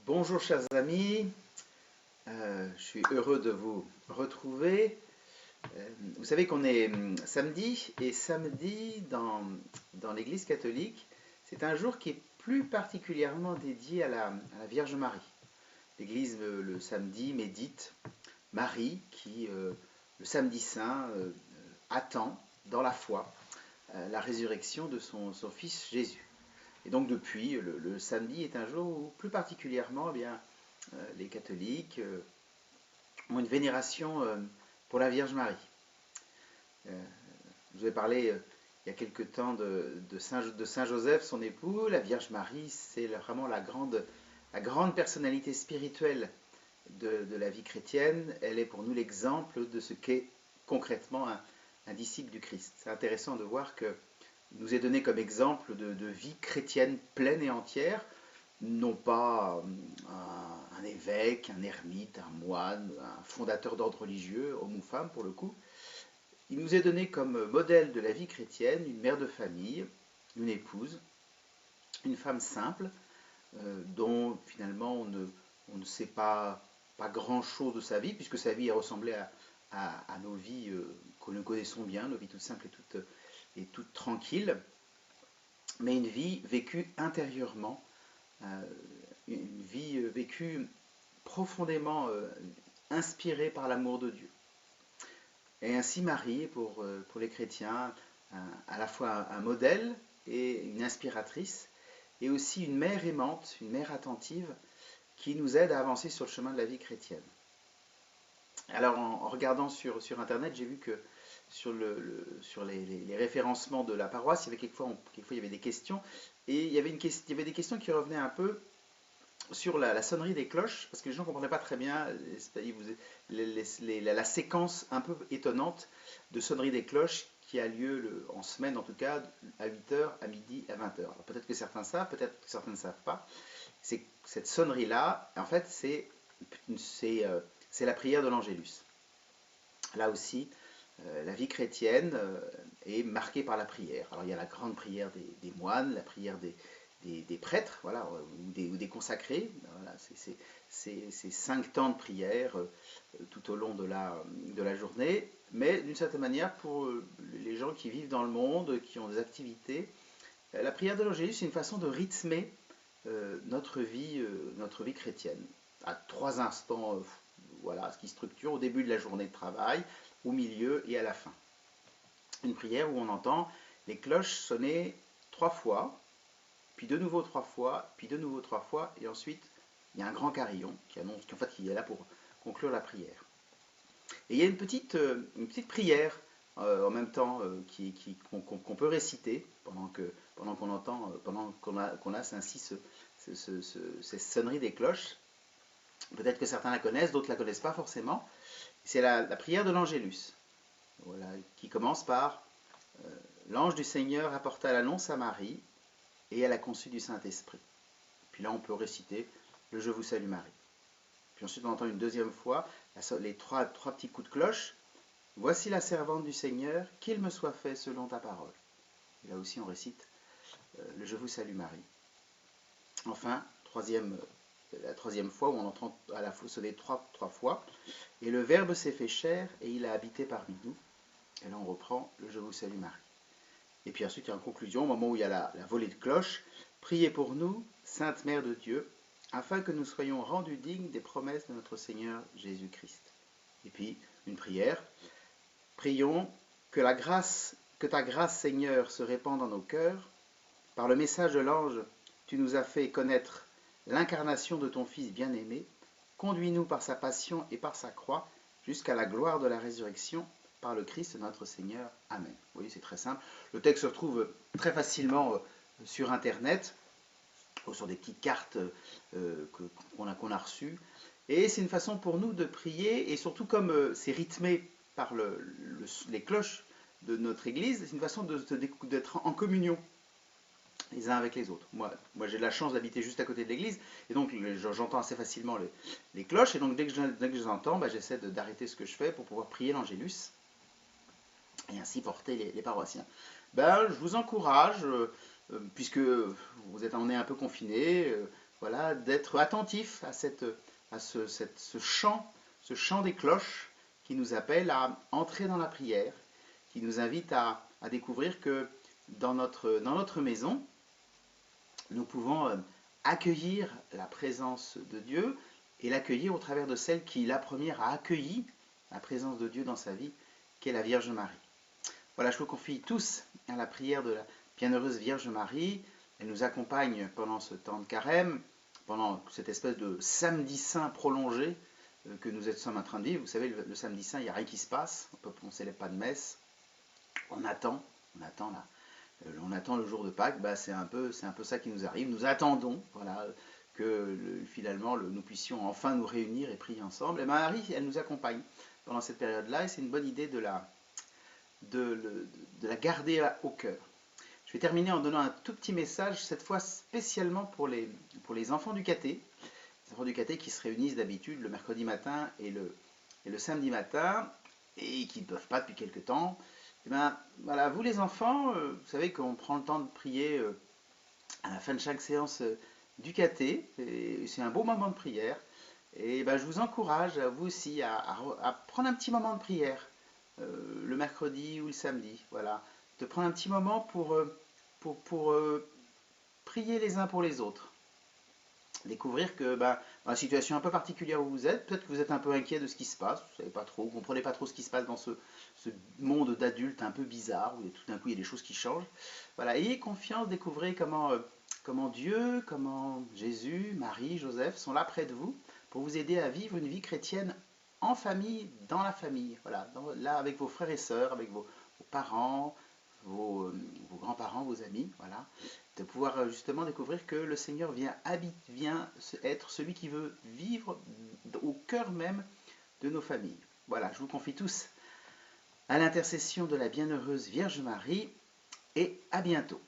Bonjour chers amis, je suis heureux de vous retrouver. Vous savez qu'on est samedi et samedi dans l'Église catholique, c'est un jour qui est plus particulièrement dédié à la Vierge Marie. L'Église le samedi médite Marie qui, le samedi saint, attend dans la foi la résurrection de son fils Jésus. Et donc depuis, le samedi est un jour où plus particulièrement les catholiques ont une vénération pour la Vierge Marie. Je vous ai parlé il y a quelque temps de Saint Joseph, son époux. La Vierge Marie, c'est vraiment la grande personnalité spirituelle de la vie chrétienne. Elle est pour nous l'exemple de ce qu'est concrètement un disciple du Christ. C'est intéressant de voir que nous est donné comme exemple de vie chrétienne pleine et entière, non pas un évêque, un ermite, un moine, un fondateur d'ordre religieux, homme ou femme pour le coup. Il nous est donné comme modèle de la vie chrétienne une mère de famille, une épouse, une femme simple, dont finalement on ne sait pas grand-chose de sa vie, puisque sa vie ressemblait à nos vies que nous connaissons bien, nos vies toutes simples et toutes tranquilles, mais une vie vécue intérieurement, une vie vécue profondément inspirée par l'amour de Dieu. Et ainsi Marie, pour les chrétiens, à la fois un modèle et une inspiratrice, et aussi une mère aimante, une mère attentive, qui nous aide à avancer sur le chemin de la vie chrétienne. Alors en regardant sur Internet, j'ai vu que sur les référencements de la paroisse, quelquefois il y avait des questions, et il y avait des questions qui revenaient un peu sur la sonnerie des cloches, parce que les gens ne comprenaient pas très bien la séquence un peu étonnante de sonnerie des cloches qui a lieu en semaine en tout cas, à 8h, à midi, à 20h. Alors peut-être que certains savent, peut-être que certains ne savent pas. Cette sonnerie-là, en fait, c'est la prière de l'Angélus. Là aussi, la vie chrétienne est marquée par la prière. Alors il y a la grande prière des moines, la prière des prêtres, voilà, ou des consacrés. Voilà, c'est 5 temps de prière tout au long de la journée. Mais d'une certaine manière, pour les gens qui vivent dans le monde, qui ont des activités, la prière de l'Angélus, c'est une façon de rythmer notre vie chrétienne. À 3 instants, voilà, ce qui structure au début de la journée de travail, au milieu et à la fin. Une prière où on entend les cloches sonner 3 fois, puis de nouveau 3 fois, puis de nouveau 3 fois, et ensuite il y a un grand carillon qui annonce qu'en fait il est là pour conclure la prière. Et il y a une petite prière en même temps qu'on peut réciter pendant qu'on a ainsi ces sonneries des cloches. Peut-être que certains la connaissent, d'autres ne la connaissent pas forcément. C'est la prière de l'Angélus, voilà, qui commence par l'ange du Seigneur apporta l'annonce à Marie, et elle a conçu du Saint-Esprit. Puis là, on peut réciter le Je vous salue Marie. Puis ensuite, on entend une deuxième fois les trois petits coups de cloche. Voici la servante du Seigneur, qu'il me soit fait selon ta parole. Et là aussi, on récite le Je vous salue Marie. Enfin, la troisième fois où on entend à la fois sonner trois fois. Et le Verbe s'est fait chair et il a habité parmi nous. Et là, on reprend le Je vous salue Marie. Et puis ensuite, il y a une conclusion, au moment où il y a la volée de cloche. Priez pour nous, Sainte Mère de Dieu, afin que nous soyons rendus dignes des promesses de notre Seigneur Jésus-Christ. Et puis, une prière. Prions que ta grâce, Seigneur, se répande dans nos cœurs. Par le message de l'ange, tu nous as fait connaître l'incarnation de ton Fils bien-aimé. Conduis-nous par sa passion et par sa croix jusqu'à la gloire de la résurrection par le Christ notre Seigneur. Amen. Vous voyez, c'est très simple. Le texte se retrouve très facilement sur Internet, ou sur des petites cartes qu'on a reçues. Et c'est une façon pour nous de prier, et surtout comme c'est rythmé par les cloches de notre Église, c'est une façon d'être en communion les uns avec les autres. Moi j'ai la chance d'habiter juste à côté de l'église, et donc j'entends assez facilement les cloches, et donc dès que je les entends, j'essaie d'arrêter ce que je fais pour pouvoir prier l'Angélus, et ainsi porter les paroissiens. Je vous encourage, puisque on est un peu confinés, voilà, d'être attentif à, ce chant des cloches qui nous appelle à entrer dans la prière, qui nous invite à découvrir que dans notre maison, nous pouvons accueillir la présence de Dieu et l'accueillir au travers de celle qui, la première, a accueilli la présence de Dieu dans sa vie, qui est la Vierge Marie. Voilà, je vous confie tous à la prière de la bienheureuse Vierge Marie. Elle nous accompagne pendant ce temps de carême, pendant cette espèce de samedi saint prolongé que nous sommes en train de vivre. Vous savez, le samedi saint, il n'y a rien qui se passe, on ne célèbre pas de messe, on attend le jour de Pâques. C'est un peu ça qui nous arrive. Nous attendons, voilà, que finalement nous puissions enfin nous réunir et prier ensemble. Et Marie, elle nous accompagne pendant cette période-là, et c'est une bonne idée de la garder au cœur. Je vais terminer en donnant un tout petit message, cette fois spécialement pour les enfants du caté. Les enfants du caté qui se réunissent d'habitude le mercredi matin et le samedi matin, et qui ne peuvent pas depuis quelque temps. Et voilà, vous les enfants, vous savez qu'on prend le temps de prier à la fin de chaque séance du caté, et c'est un beau moment de prière. Et je vous encourage, vous aussi, à prendre un petit moment de prière, le mercredi ou le samedi, voilà, de prendre un petit moment pour prier les uns pour les autres. Découvrir que dans la situation un peu particulière où vous êtes, peut-être que vous êtes un peu inquiet de ce qui se passe, vous savez pas trop, vous comprenez pas trop ce qui se passe dans ce monde d'adultes un peu bizarre, où tout d'un coup il y a des choses qui changent. Voilà, ayez confiance, découvrez comment Dieu, comment Jésus, Marie, Joseph sont là près de vous pour vous aider à vivre une vie chrétienne en famille, dans la famille, voilà, là avec vos frères et sœurs, avec vos parents, vos grands-parents, vos amis, voilà, de pouvoir justement découvrir que le Seigneur vient être celui qui veut vivre au cœur même de nos familles. Voilà, je vous confie tous à l'intercession de la bienheureuse Vierge Marie, et à bientôt.